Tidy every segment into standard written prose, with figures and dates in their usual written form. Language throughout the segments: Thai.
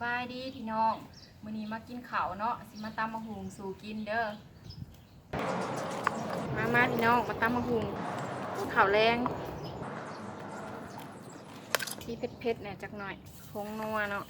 บายดีพี่น้องมื้อนี้มากินข้าวเนาะสิมาตำมะฮุงสู่กินเด้อมาพี่น้องมาตำมะฮุงข้าวแรงที่เผ็ดๆเนี่ยจักหน่อยผงนัวเนาะ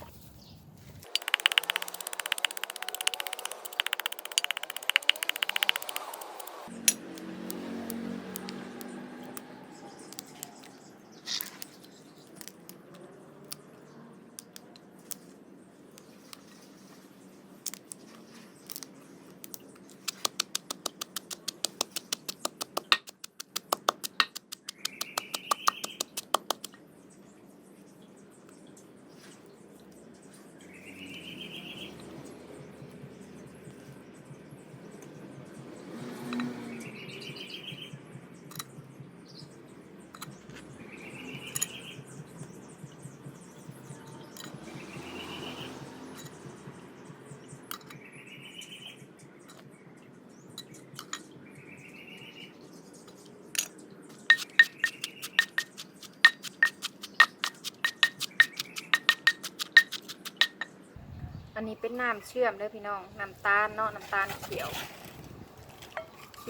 อันนี้เป็นน้ำเชื่อมเด้อพี่น้องน้ำตาลเนาะน้ำตาลเขี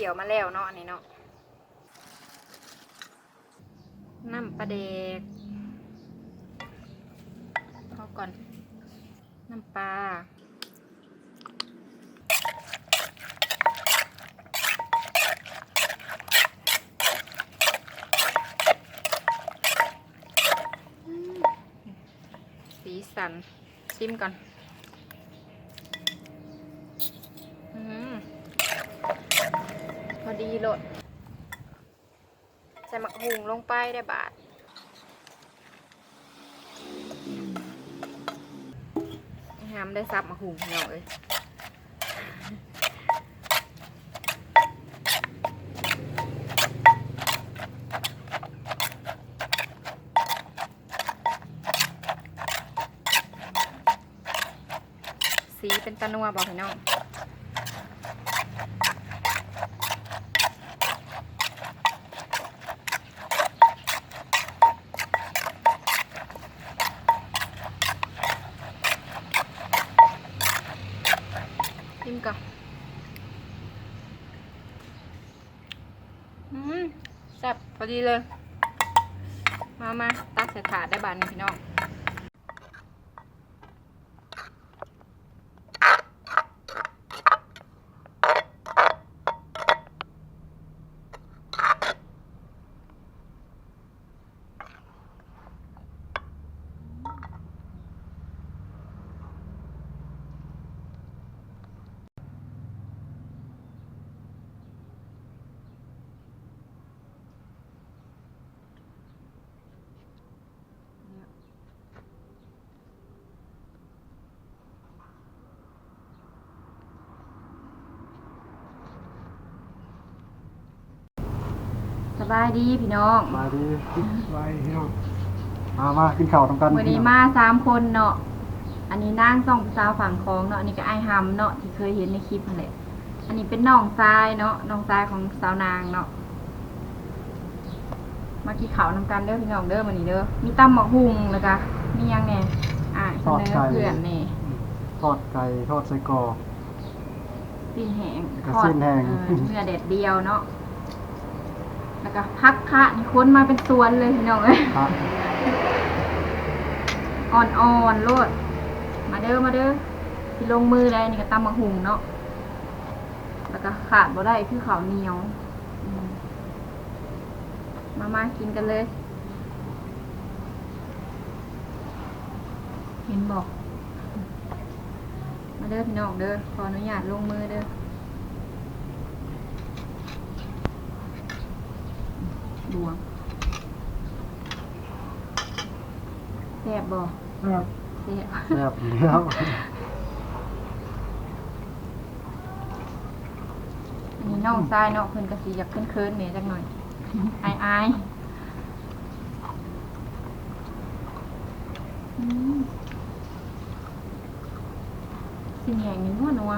ยวมาแล้วเนาะอันนี้เนาะน้ำปลาแดกเอาก่อนน้ำปลาสีสันชิมก่อนพอดีโลดใส่หมักหุงลงไปได้บาทห้ามได้ซับหมักหุงเนาะเอ้ยสีเป็นตะนัวบอกพี่น้องชิมก่อนแซ่บพอดีเลยมาตักใส่ถาดได้บานพี่น้องสบายดีพี่น้องสบายดีสบายพี่น้องมากินข้าวทำกันวันนี้มา3 คนเนาะอันนี้นางส่องสาวฝั่งคลองเนาะอันนี้ก็ไอ้หำเนาะที่เคยเห็นในคลิปนั่นแหละอันนี้เป็นน้องทรายเนาะน้องทรายของสาวนางเนาะมากินข้าวนำกันเด้อพี่น้องเด้อวันนี้เด้อมีตำหมกหุงแล้วก็มียังแน่เสนอเพื่อนแน่ทอดไก่ทอดไส้กรอกสิ้นแห้งทอดสิ้นแห้งเนื้อแดดเดียวเนาะแล้วก็พักคะนี่ค้นมาเป็นสวนเลยพี่น้องเอ้ยอ่อนๆโลดมาเด้อที่ลงมือได้นี่ก็ตำมะหุงเนาะแล้วก็ขาดบ่ได้คือข้าวเหนียวมากินกันเลยเห็นบอกมาเด้อพี่น้องเด้อขออนุญาตลงมือเด้อดวงแซ่บบ่แซ่บแล้ว อันนี้น้องทรายเนาะเพิ่นก็สิอยากเคินๆเนี่ยจักหน่อยอายสิแหงนี่นัว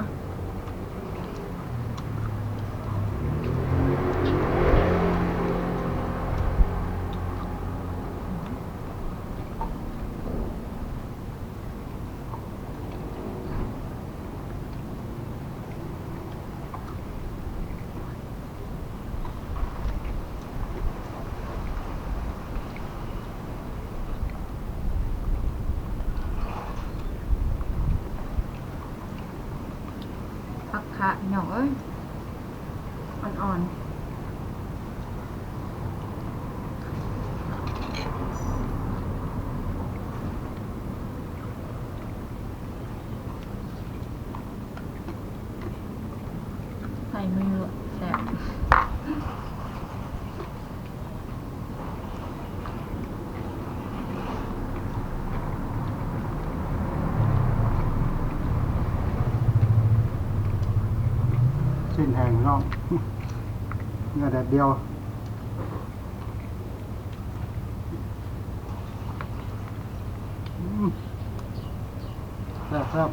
ผักคะพี่น้องเอ้ยอ่อนๆใส่มือแซ่บ สิ้นแห้งพี่น้อง เนื้อแดดเดียวแซ่บ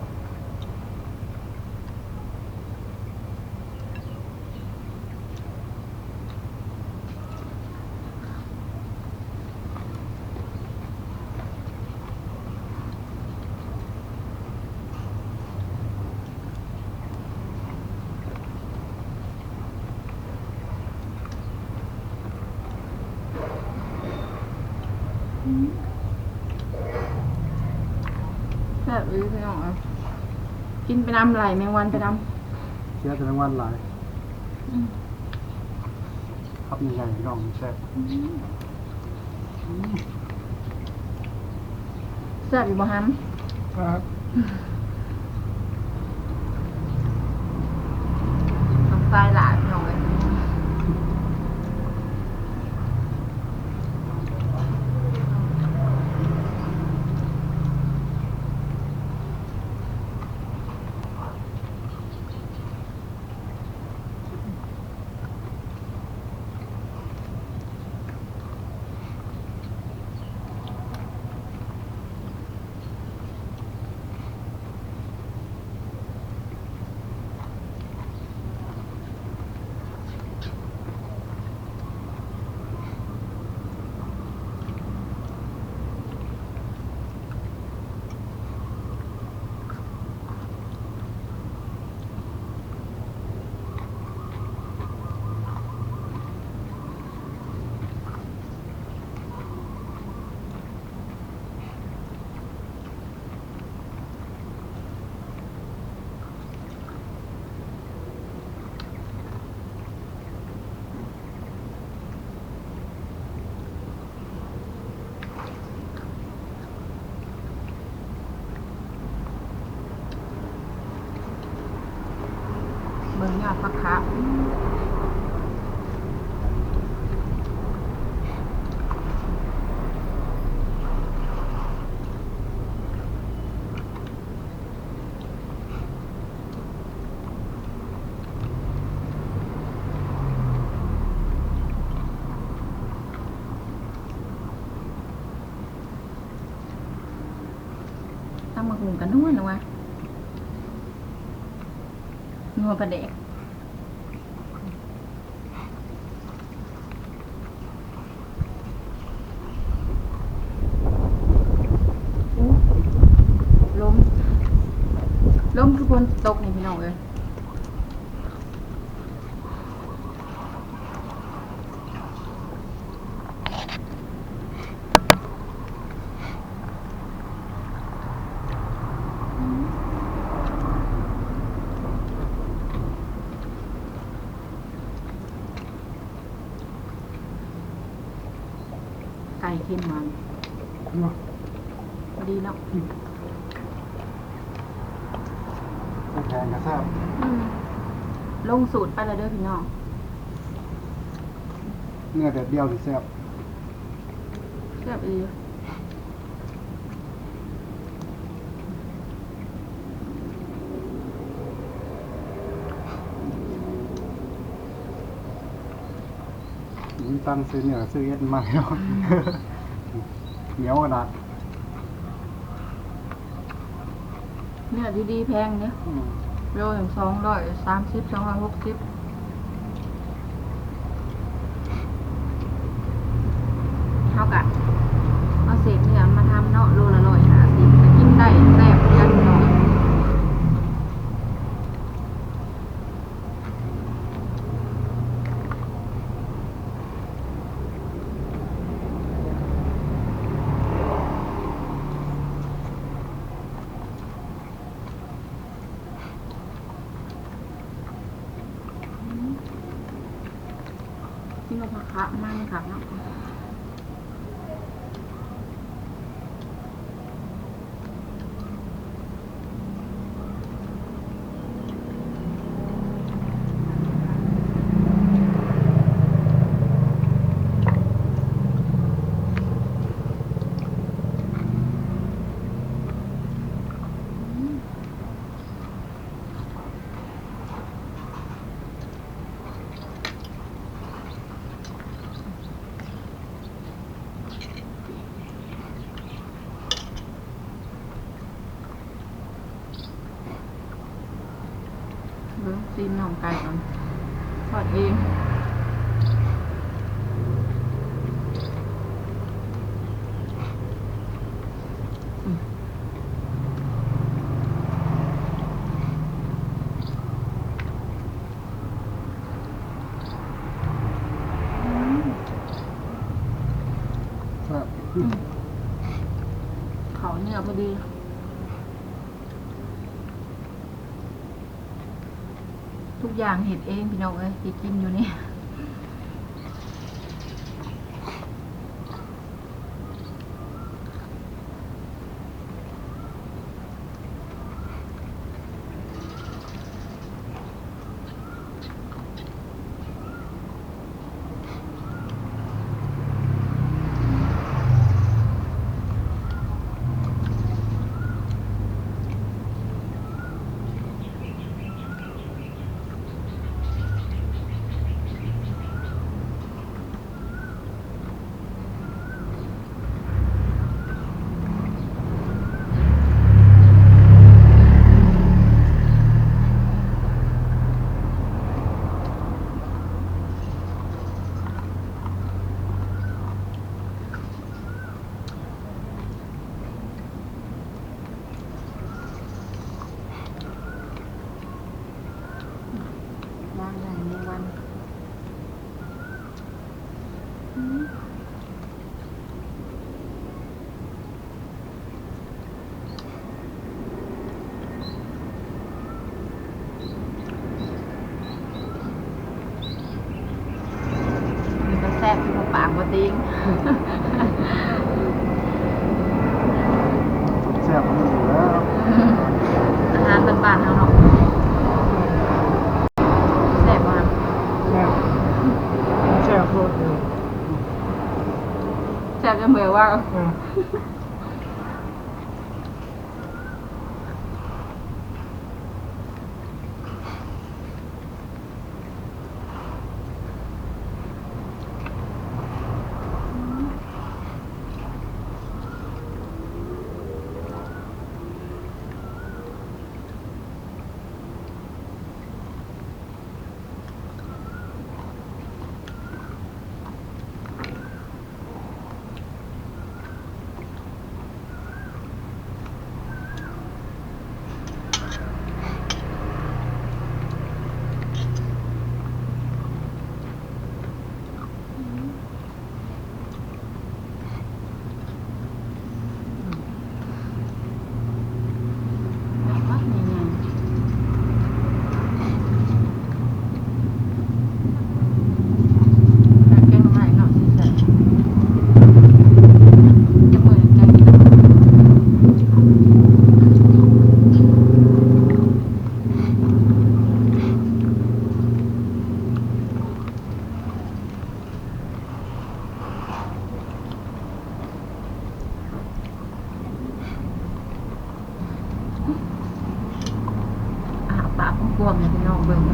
แซ่บอีพี่น้องเอ้ยกินไปน้ำไหลแมงวันไปน้ เสียแต่รางวัลหลาย ำ ครับใหญ่ๆพี่น้องแซ่บ แซ่บอยู่บ่ฮัม ครับ น้ำตาลหลายพี่น้องเอ้ยเบิ่งยอดผักคะตั้งมาหุงกันนัวนัวนัวปลาเด็กล้มคือคนตกนี่พี่น้องเอ้ยไก่เค็มมัน เนาะ พอดีแล้ว แห้งก็แซ่บ ลงสูตรไปแล้วเด้อพี่น้อง เนื้อแดดเดียวสิแซ่บ แซ่บอี มีตังค์ซื้อเนื้อซื้อเอ็ดมาแล้ว เหนียวขนาด เนื้อดีๆแพงเนี่ยโลถึง230 260เท่ากับเอาเศษเนื้อมาทำเนาะโลละ150ก็กินได้แซ่บเหมือนกันเนาะ นกพะมั่งค่ะเนาะเบิ้งซีนหน่องไก่ก่อนทอดเองแซ่บ เขาเนื้อพอดีทุกอย่างเห็ดเองพี่น้องเอ้ยที่กินอยู่นี่ย่างได้ในวันมันก็แซ่บที่ปากบ่ติ้ง แซ่บมันอยู่แล้ว อาหารบ้านๆเฮาเนาะแซ่บมาก แซ่บแซ่บโคตรเลย แซ่บจนเหมือนว่า มักนี่ไงแกงหน่อไม้เนาะสิแซ่บจะเหมือนแกงเนาะปากกว้างๆเนี่ยพี่น้องเบิ่ง อ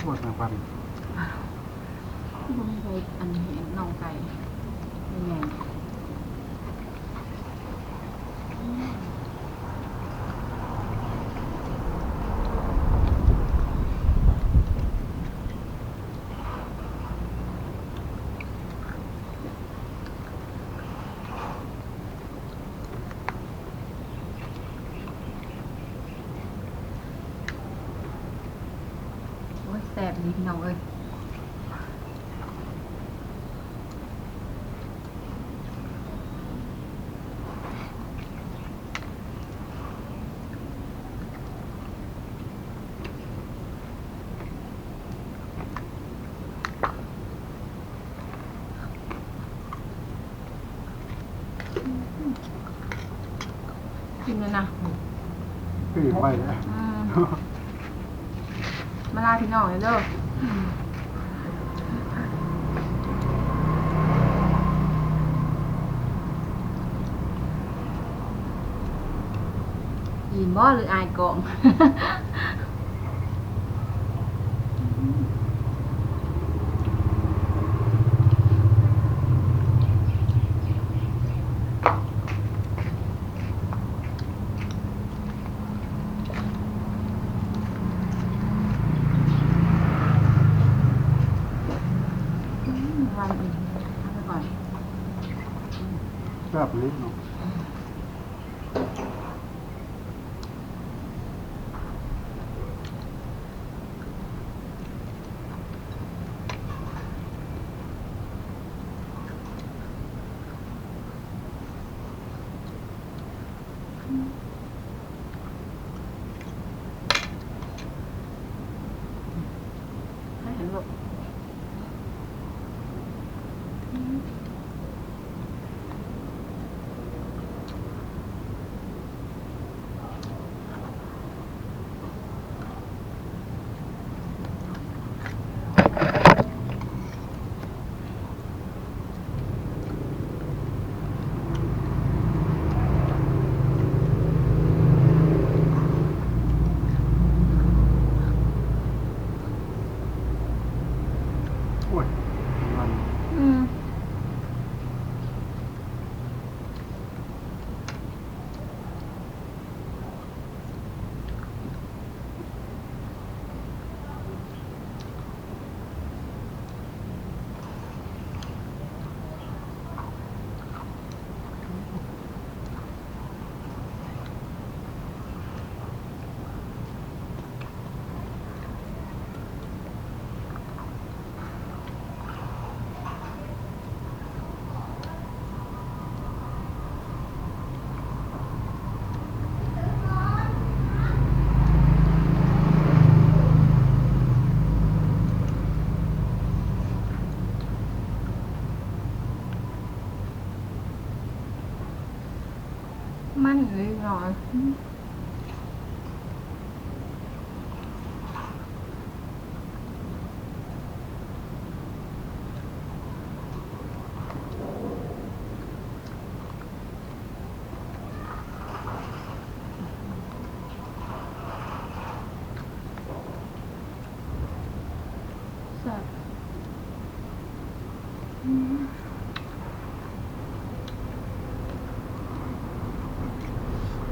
ปวดแมงวัน บ่มีใครอันเห็นน้องไก่ยังไงโอ้ยแสบดีพี่น้องเอ้ยกินเลยนะ ปีกไปเลย มาลาพี่น้องเลยเด้อยินบ่หรืออายกอง วันอื่นเอาไปก่อน แซ่บลิ้นเนาะให้เห็นลูกโอ้ยมัน อืมมันเลยหน่อยแซ่บ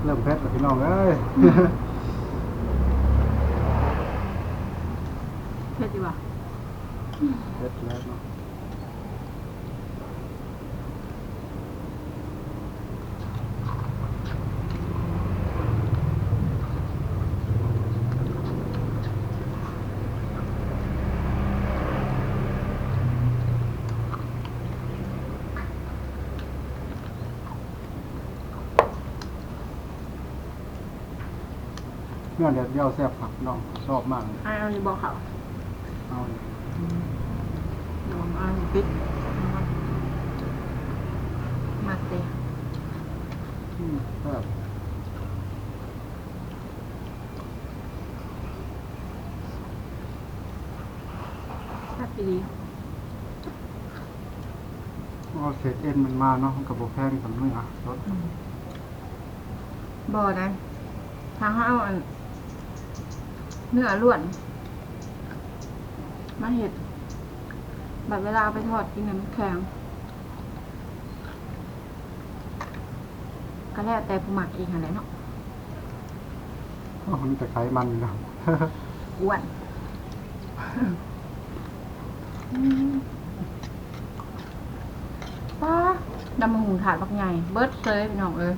เริ่มเผ็ดแล้วพี่น้องเอ้ย เผ็ดดีว่ะ เผ็ดแล้วเนาะเนื้อเด็ดเดียวแซ่บผักน้องชอบมากเลย เอาอยู่บอกเขา เอาเลย ลองเอาปิดมาเตะ แซ่บ แซ่บดี เอาเศษเอ็นมันมาเนาะมันกับโบแพงกันเนื้อรส บ่ได้ทางเขาเอาอันเนื้อล้วน มาเห็ดแบบเวลาเอาไปทอดกินเนี่ยมันแข็งก็แล้วแต่ผู้หมักเองอะไรเนาะ มันจะไขมันเนาะ อ้วนป้าดำมะหุงถาดบักใหญ่เบิร์ดเลยพี่น้องเอ้ย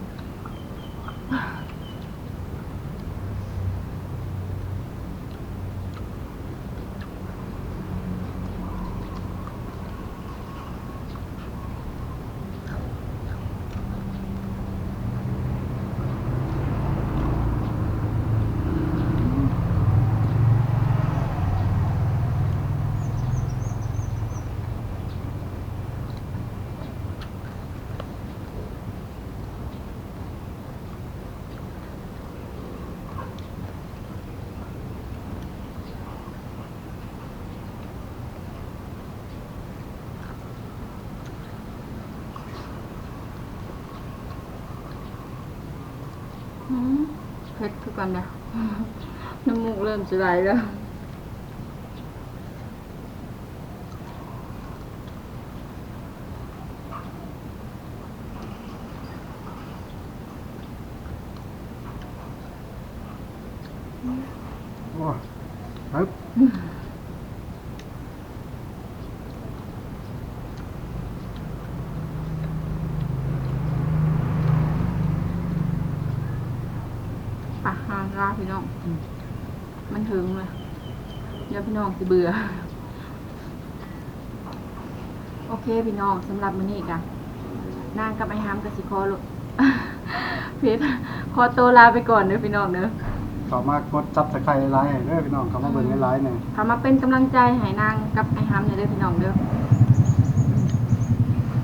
เผ็ดคือกันเนี่ยน้ำมูกเริ่มจะไหลแล้วโอ้ครับ ปะฮาราพี่น้องมันถึงเลยเดี๋ยวพี่น้องสิเบื่อโอเคพี่น้องสำหรับมื้อนี้กันนางกับไอ้ฮามกับสิคอลูก เพชรขอตัวลาไปก่อนเด้อพี่น้องเด้อ ต่อมากดซับสไครต์ไลน์ให้เด้อพี่น้องเขามาเบิ่งในไลน์เนี่ย ทำมาเป็นกำลังใจให้นางกับไอ้ฮามเนี่ยเด้อพี่น้องเด้อ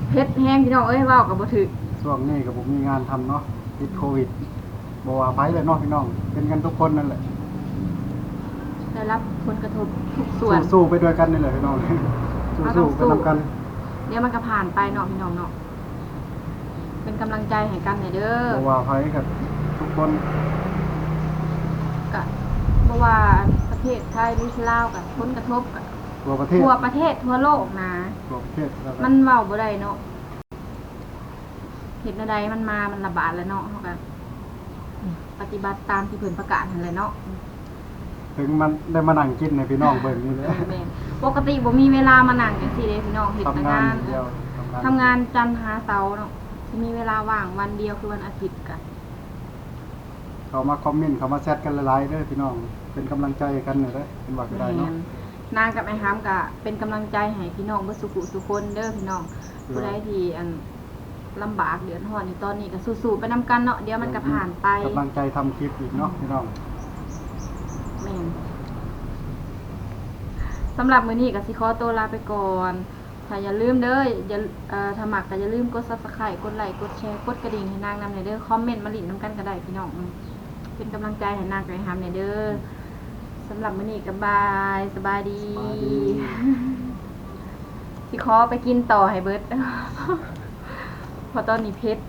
เพชรแห้งพี่น้องเอ้ยเว้ากับบ่ถึก ช่วงนี้ก็ผมมีงานทำเนาะติดโควิดบ่ว่าไผเลยเนาะพี่น้องเป็นกันทุกคนนั่นแหละ ได้รับผลกระทบทุกส่วน สู้ๆไปด้วยกันนี่แหละพี่น้อง สู้ๆไปนำกัน เดี๋ยวมันก็ผ่านไปเนาะพี่น้องเนาะเป็นกำลังใจให้กันเนี่ยเด้อ บ่ว่าไผกับทุกคน ก็บ่ว่าประเทศไทยหรือลาวกับผลกระทบกับ ทั่วประเทศ ทั่วประเทศทั่วโลกนะ ทั่วประเทศแล้วก็ มันเว้าบ่ได้เนาะเฮ็ดแนวใดมันมามันระบาดแล้วเนาะเฮาก็ปฏิบัติตามที่เพิ่นประกาศนั่นแหละเนาะ ถึงมันได้มานั่งกินให้พี่น้องเบิ่งนี่แหละ แม่นปกติบ่มีเวลามานั่งจังซี่เด้พี่น้องเฮ็ดแต่ ทำงาง าน น เดียว ทำงานจันทร์หาเสาร์เนาะสิมีเวลาว่างวันเดียวคือวันอาทิตย์ก็ เขามาคอมเมนต์เขามาแชทกันหลายๆเด้อพี่น้องเป็นกำลังใจกันนี่เด้อเป็นว่าก็ได้ แม่ เนาะ นนางกับไอ้ฮามก็เป็นกำลังใจให้พี่น้องเบ่สุขุสุคนเด้อพี่น้องผู้ใดที่ลำบากเดือดร้อนอยู่ตอนนี้ก็สู้ๆไปนำกันเนาะเดี๋ยวมันก็ผ่านไป กำลังใจทำคลิปอีกเนาะพี่น้อง แม่นสำหรับมื้อนี้ก็สิขอตัวลาไปก่อนถ้าอย่าลืมเด้ออย่าถ้ามักก็อย่าลืมกด Subscribe กดไลค์กดแชร์กดกระดิ่งให้นางนำเด้อคอมเมนต์มาลิ้นนำกันก็ได้พี่น้องเป็นกำลังใจให้นางกับไอ้ฮามเด้อสำหรับมื้อนี้ก็บายสบายดี สิขอไปกินต่อให้เบิด เพราะตอนนี้เพชร